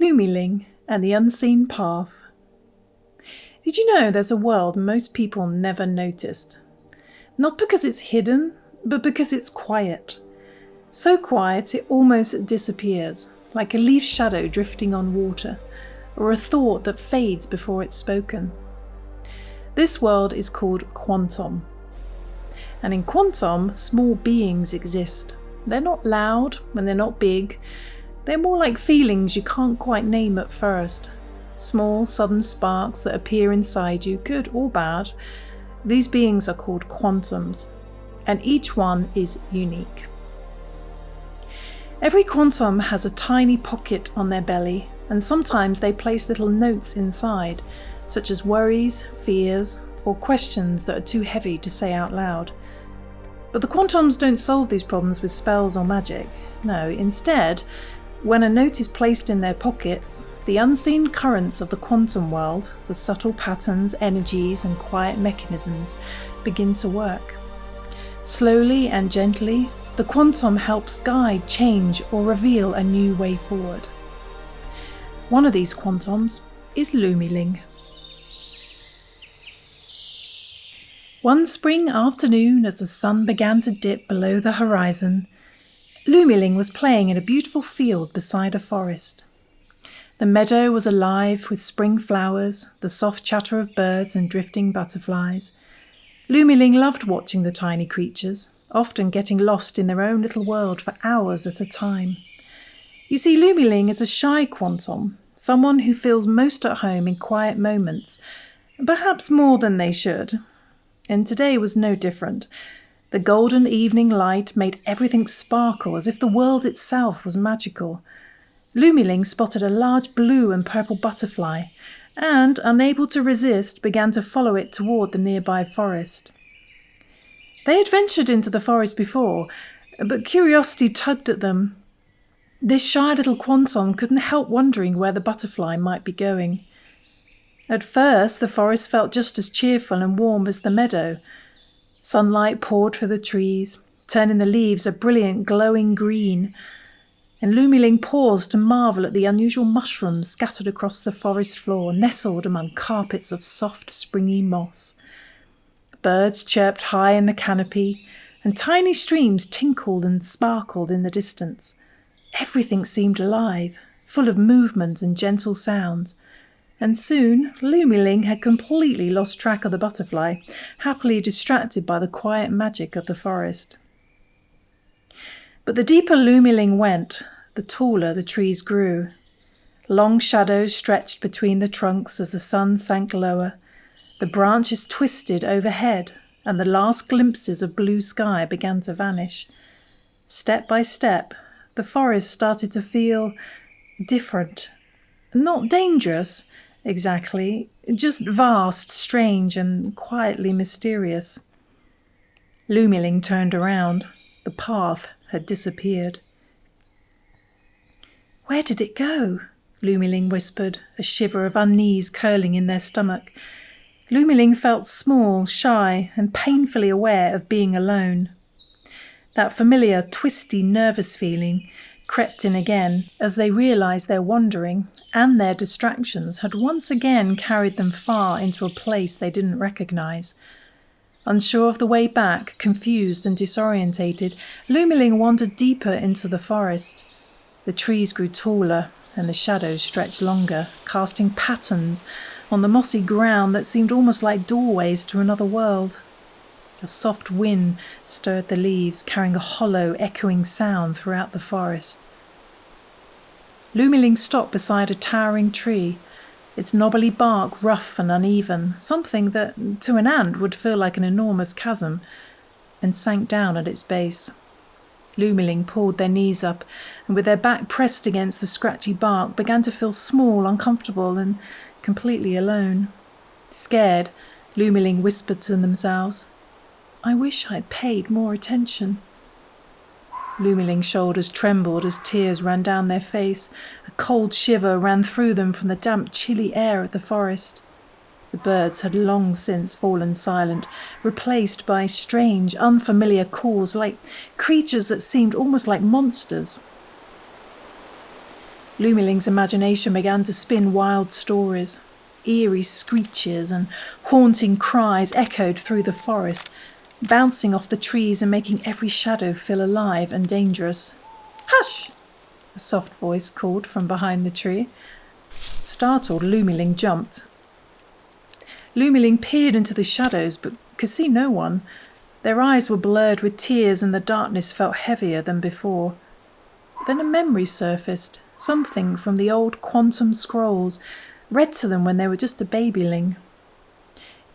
Lumiling and the Unseen Path. Did you know there's a world most people never noticed? Not because it's hidden, but because it's quiet. So quiet it almost disappears, like a leaf shadow drifting on water, or a thought that fades before it's spoken. This world is called Quantum. And in Quantum, small beings exist. They're not loud and they're not big. They're more like feelings you can't quite name at first. Small, sudden sparks that appear inside you, good or bad. These beings are called Quantoms, and each one is unique. Every Quantum has a tiny pocket on their belly, and sometimes they place little notes inside, such as worries, fears, or questions that are too heavy to say out loud. But the Quantoms don't solve these problems with spells or magic. No, instead, when a note is placed in their pocket, the unseen currents of the quantum world, the subtle patterns, energies, and quiet mechanisms begin to work. Slowly and gently, the Quantum helps guide, change, or reveal a new way forward. One of these Quantoms is Lumiling. One spring afternoon, as the sun began to dip below the horizon, Lumiling was playing in a beautiful field beside a forest. The meadow was alive with spring flowers, the soft chatter of birds and drifting butterflies. Lumiling loved watching the tiny creatures, often getting lost in their own little world for hours at a time. You see, Lumiling is a shy Quantum, someone who feels most at home in quiet moments, perhaps more than they should. And today was no different. The golden evening light made everything sparkle as if the world itself was magical. Lumiling spotted a large blue and purple butterfly and, unable to resist, began to follow it toward the nearby forest. They had ventured into the forest before, but curiosity tugged at them. This shy little Quantum couldn't help wondering where the butterfly might be going. At first, the forest felt just as cheerful and warm as the meadow. Sunlight poured through the trees, turning the leaves a brilliant glowing green, and Lumiling paused to marvel at the unusual mushrooms scattered across the forest floor, nestled among carpets of soft, springy moss. Birds chirped high in the canopy, and tiny streams tinkled and sparkled in the distance. Everything seemed alive, full of movement and gentle sounds. And soon, Lumiling had completely lost track of the butterfly, happily distracted by the quiet magic of the forest. But the deeper Lumiling went, the taller the trees grew. Long shadows stretched between the trunks as the sun sank lower. The branches twisted overhead, and the last glimpses of blue sky began to vanish. Step by step, the forest started to feel different. Not dangerous, exactly, just vast, strange, and quietly mysterious. Lumiling turned around. The path had disappeared. "Where did it go?" Lumiling whispered, a shiver of unease curling in their stomach. Lumiling felt small, shy, and painfully aware of being alone. That familiar, twisty, nervous feeling crept in again as they realised their wandering and their distractions had once again carried them far into a place they didn't recognise. Unsure of the way back, confused and disorientated, Lumiling wandered deeper into the forest. The trees grew taller and the shadows stretched longer, casting patterns on the mossy ground that seemed almost like doorways to another world. A soft wind stirred the leaves, carrying a hollow, echoing sound throughout the forest. Lumiling stopped beside a towering tree, its knobbly bark rough and uneven, something that, to an ant, would feel like an enormous chasm, and sank down at its base. Lumiling pulled their knees up, and with their back pressed against the scratchy bark, began to feel small, uncomfortable, and completely alone. Scared, Lumiling whispered to themselves, "I wish I'd paid more attention." Lumiling's shoulders trembled as tears ran down their face. A cold shiver ran through them from the damp, chilly air of the forest. The birds had long since fallen silent, replaced by strange, unfamiliar calls, like creatures that seemed almost like monsters. Lumiling's imagination began to spin wild stories. Eerie screeches and haunting cries echoed through the forest, bouncing off the trees and making every shadow feel alive and dangerous. "Hush!" a soft voice called from behind the tree. Startled, Lumiling jumped. Lumiling peered into the shadows but could see no one. Their eyes were blurred with tears and the darkness felt heavier than before. Then a memory surfaced, something from the old Quantum scrolls, read to them when they were just a babyling.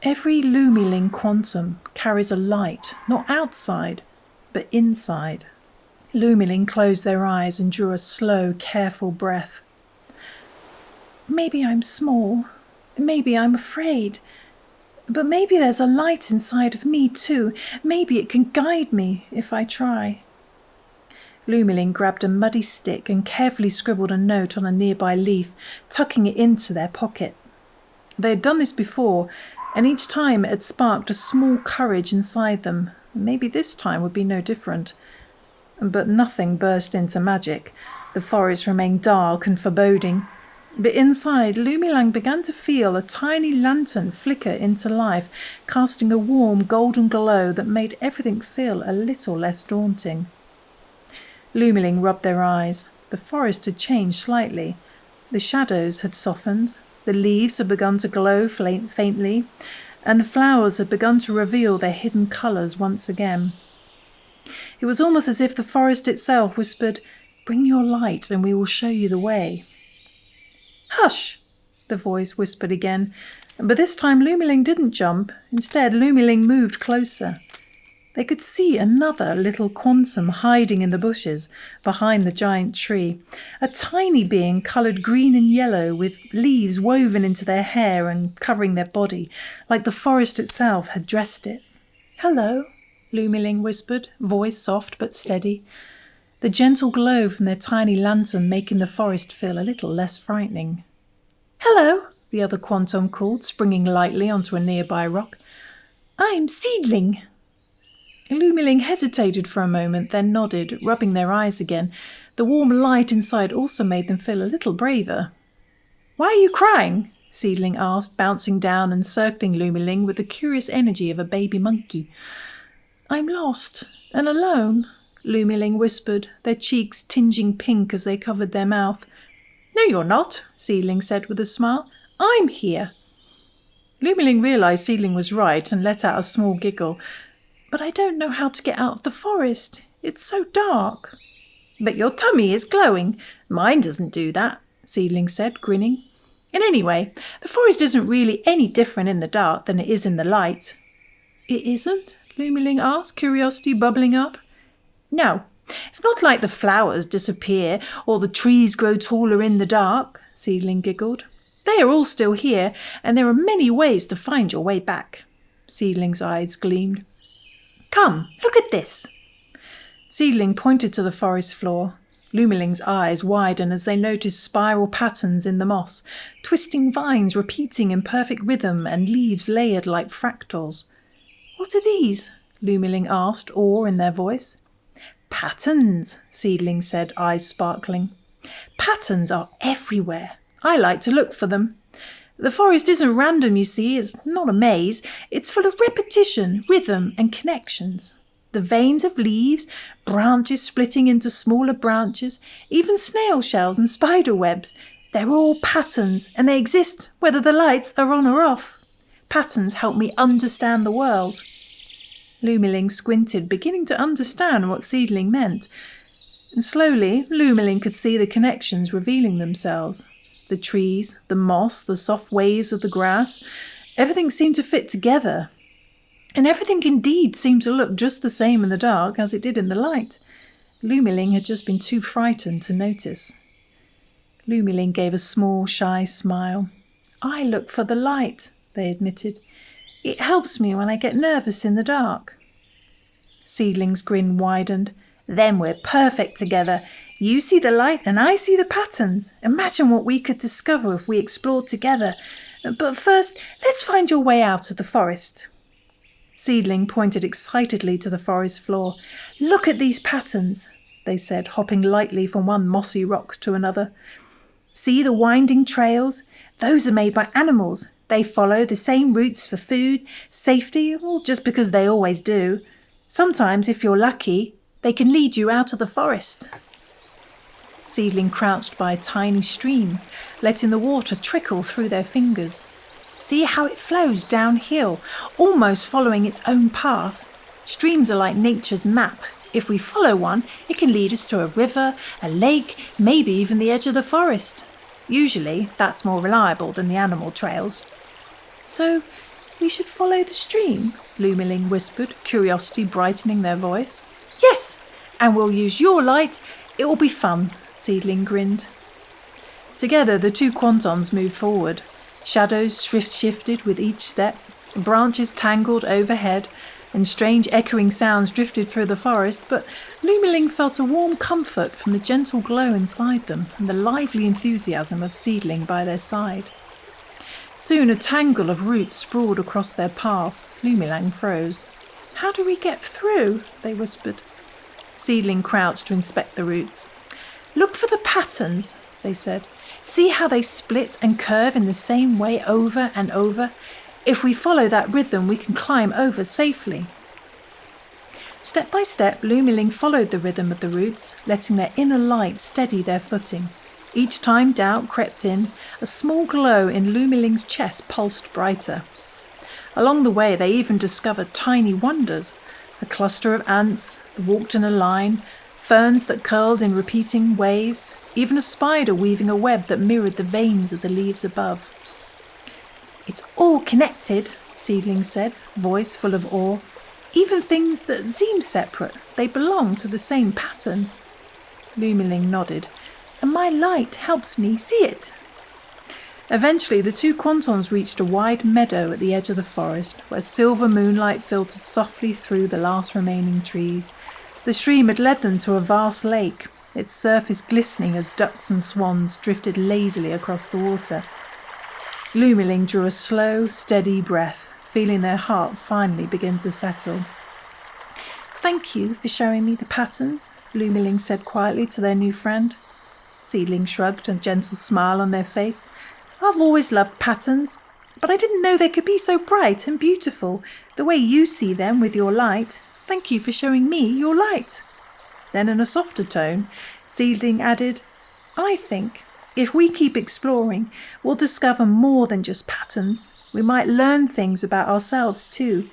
Every Lumiling Quantum carries a light, not outside, but inside. Lumiling closed their eyes and drew a slow, careful breath. "Maybe I'm small, maybe I'm afraid, but maybe there's a light inside of me too. Maybe it can guide me if I try." Lumiling grabbed a muddy stick and carefully scribbled a note on a nearby leaf, tucking it into their pocket. They had done this before, and each time it had sparked a small courage inside them. Maybe this time would be no different. But nothing burst into magic. The forest remained dark and foreboding. But inside, Lumiling began to feel a tiny lantern flicker into life, casting a warm golden glow that made everything feel a little less daunting. Lumiling rubbed their eyes. The forest had changed slightly. The shadows had softened, the leaves had begun to glow faintly, and the flowers had begun to reveal their hidden colours once again. It was almost as if the forest itself whispered, "Bring your light and we will show you the way." "Hush!" the voice whispered again, but this time Lumiling didn't jump. Instead, Lumiling moved closer. They could see another little Quantum hiding in the bushes behind the giant tree, a tiny being coloured green and yellow with leaves woven into their hair and covering their body, like the forest itself had dressed it. "Hello," Lumiling whispered, voice soft but steady, the gentle glow from their tiny lantern making the forest feel a little less frightening. "Hello," the other Quantum called, springing lightly onto a nearby rock. "I'm Seedling." Lumiling hesitated for a moment, then nodded, rubbing their eyes again. The warm light inside also made them feel a little braver. "Why are you crying?" Seedling asked, bouncing down and circling Lumiling with the curious energy of a baby monkey. "I'm lost and alone," Lumiling whispered, their cheeks tinging pink as they covered their mouth. "No, you're not," Seedling said with a smile. "I'm here." Lumiling realised Seedling was right and let out a small giggle. "But I don't know how to get out of the forest. It's so dark." "But your tummy is glowing. Mine doesn't do that," Seedling said, grinning. "And anyway, the forest isn't really any different in the dark than it is in the light." "It isn't?" Lumiling asked, curiosity bubbling up. "No, it's not like the flowers disappear or the trees grow taller in the dark," Seedling giggled. "They are all still here, and there are many ways to find your way back." Seedling's eyes gleamed. "Come, look at this." Seedling pointed to the forest floor. Lumiling's eyes widened as they noticed spiral patterns in the moss, twisting vines repeating in perfect rhythm and leaves layered like fractals. "What are these?" Lumiling asked, awe in their voice. "Patterns," Seedling said, eyes sparkling. "Patterns are everywhere. I like to look for them. The forest isn't random, you see. It's not a maze. It's full of repetition, rhythm and connections. The veins of leaves, branches splitting into smaller branches, even snail shells and spider webs. They're all patterns and they exist whether the lights are on or off. Patterns help me understand the world." Lumiling squinted, beginning to understand what Seedling meant. And slowly, Lumiling could see the connections revealing themselves. The trees, the moss, the soft waves of the grass, everything seemed to fit together. And everything indeed seemed to look just the same in the dark as it did in the light. Lumiling had just been too frightened to notice. Lumiling gave a small, shy smile. "I look for the light," they admitted. "It helps me when I get nervous in the dark." Seedling's grin widened. "Then we're perfect together. You see the light and I see the patterns. Imagine what we could discover if we explored together. But first, let's find your way out of the forest." Seedling pointed excitedly to the forest floor. "Look at these patterns," they said, hopping lightly from one mossy rock to another. See the winding trails? Those are made by animals. They follow the same routes for food, safety, or just because they always do. Sometimes, if you're lucky, they can lead you out of the forest. Seedling crouched by a tiny stream, letting the water trickle through their fingers. See how it flows downhill, almost following its own path. Streams are like nature's map. If we follow one, it can lead us to a river, a lake, maybe even the edge of the forest. Usually, that's more reliable than the animal trails. So, we should follow the stream, Lumiling whispered, curiosity brightening their voice. Yes, and we'll use your light. It will be fun, Seedling grinned. Together, the two Quantoms moved forward. Shadows shifted with each step, branches tangled overhead, and strange echoing sounds drifted through the forest, but Lumiling felt a warm comfort from the gentle glow inside them and the lively enthusiasm of Seedling by their side. Soon a tangle of roots sprawled across their path. Lumiling froze. How do we get through? They whispered. Seedling crouched to inspect the roots. Look for the patterns, they said. See how they split and curve in the same way over and over? If we follow that rhythm, we can climb over safely. Step by step, Lumiling followed the rhythm of the roots, letting their inner light steady their footing. Each time doubt crept in, a small glow in Lumiling's chest pulsed brighter. Along the way, they even discovered tiny wonders. A cluster of ants that walked in a line, ferns that curled in repeating waves, even a spider weaving a web that mirrored the veins of the leaves above. It's all connected, Seedling said, voice full of awe. Even things that seem separate, they belong to the same pattern. Lumiling nodded. And my light helps me see it. Eventually, the two Quantoms reached a wide meadow at the edge of the forest, where silver moonlight filtered softly through the last remaining trees. The stream had led them to a vast lake, its surface glistening as ducks and swans drifted lazily across the water. Lumiling drew a slow, steady breath, feeling their heart finally begin to settle. Thank you for showing me the patterns, Lumiling said quietly to their new friend. Seedling shrugged, a gentle smile on their face. I've always loved patterns, but I didn't know they could be so bright and beautiful, the way you see them with your light. Thank you for showing me your light. Then in a softer tone, Seedling added, I think if we keep exploring, we'll discover more than just patterns. We might learn things about ourselves too.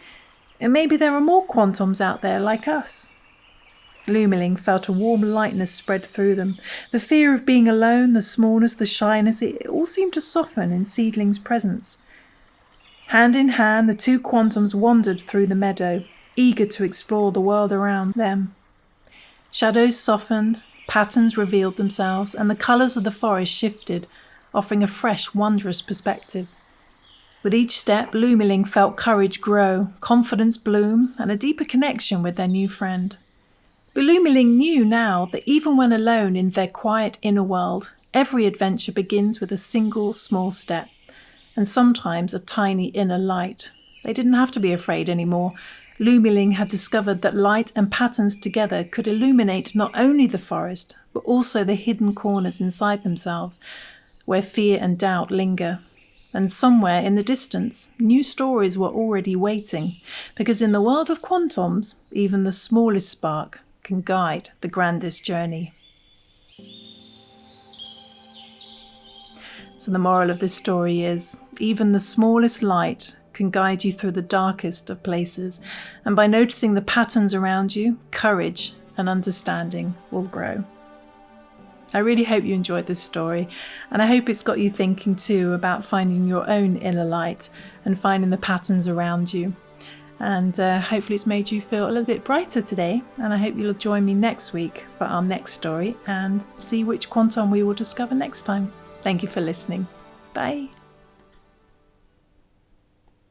And maybe there are more Quantoms out there like us. Lumiling felt a warm lightness spread through them. The fear of being alone, the smallness, the shyness, it all seemed to soften in Seedling's presence. Hand in hand, the two Quantoms wandered through the meadow, eager to explore the world around them. Shadows softened, patterns revealed themselves, and the colours of the forest shifted, offering a fresh, wondrous perspective. With each step, Lumiling felt courage grow, confidence bloom, and a deeper connection with their new friend. But Lumiling knew now that even when alone in their quiet inner world, every adventure begins with a single small step, and sometimes a tiny inner light. They didn't have to be afraid anymore. Lumiling had discovered that light and patterns together could illuminate not only the forest, but also the hidden corners inside themselves, where fear and doubt linger. And somewhere in the distance, new stories were already waiting, because in the world of Quantoms, even the smallest spark can guide the grandest journey. So the moral of this story is, even the smallest light can guide you through the darkest of places, and by noticing the patterns around you, courage and understanding will grow. I really hope you enjoyed this story, and I hope it's got you thinking too about finding your own inner light and finding the patterns around you. And hopefully it's made you feel a little bit brighter today, and I hope you'll join me next week for our next story and see which Quantum we will discover next time. Thank you for listening. Bye.